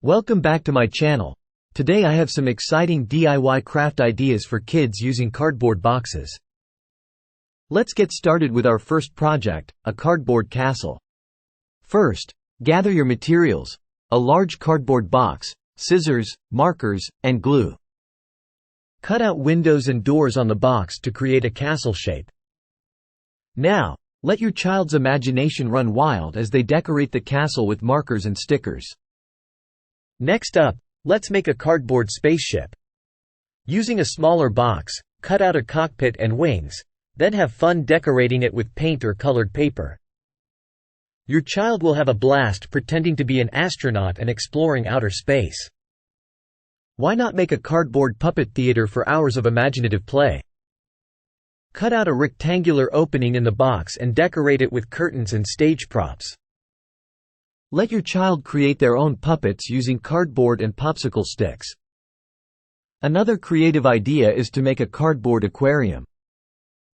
Welcome back to my channel. Today I have some exciting DIY craft ideas for kids using cardboard boxes. Let's get started with our first project, a cardboard castle. First, gather your materials: a large cardboard box, scissors, markers, and glue. Cut out windows and doors on the box to create a castle shape. Now, let your child's imagination run wild as they decorate the castle with markers and stickers. Next up, let's make a cardboard spaceship. Using a smaller box, cut out a cockpit and wings, then have fun decorating it with paint or colored paper. Your child will have a blast pretending to be an astronaut and exploring outer space. Why not make a cardboard puppet theater for hours of imaginative play? Cut out a rectangular opening in the box and decorate it with curtains and stage props. Let your child create their own puppets using cardboard and popsicle sticks. Another creative idea is to make a cardboard aquarium.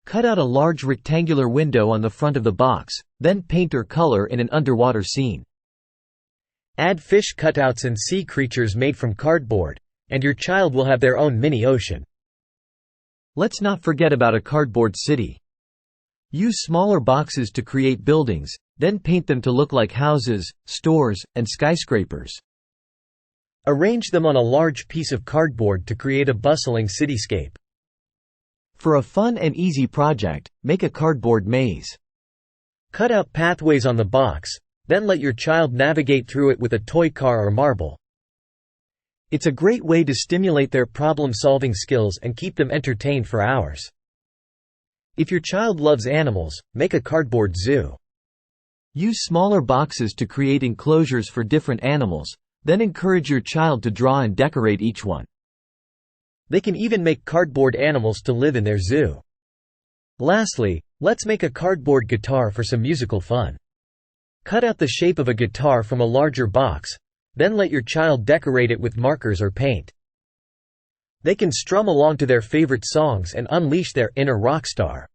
Cut out a large rectangular window on the front of the box, then paint or color in an underwater scene. Add fish cutouts and sea creatures made from cardboard, and your child will have their own mini ocean. Let's not forget about a cardboard city. Use smaller boxes to create buildings, then paint them to look like houses, stores, and skyscrapers. Arrange them on a large piece of cardboard to create a bustling cityscape. For a fun and easy project, make a cardboard maze. Cut out pathways on the box, then let your child navigate through it with a toy car or marble. It's a great way to stimulate their problem-solving skills and keep them entertained for hours. If your child loves animals, make a cardboard zoo. Use smaller boxes to create enclosures for different animals, then encourage your child to draw and decorate each one. They can even make cardboard animals to live in their zoo. Lastly, let's make a cardboard guitar for some musical fun. Cut out the shape of a guitar from a larger box, then let your child decorate it with markers or paint. They can strum along to their favorite songs and unleash their inner rock star.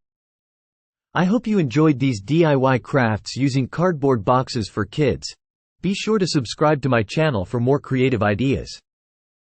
I hope you enjoyed these DIY crafts using cardboard boxes for kids. Be sure to subscribe to my channel for more creative ideas.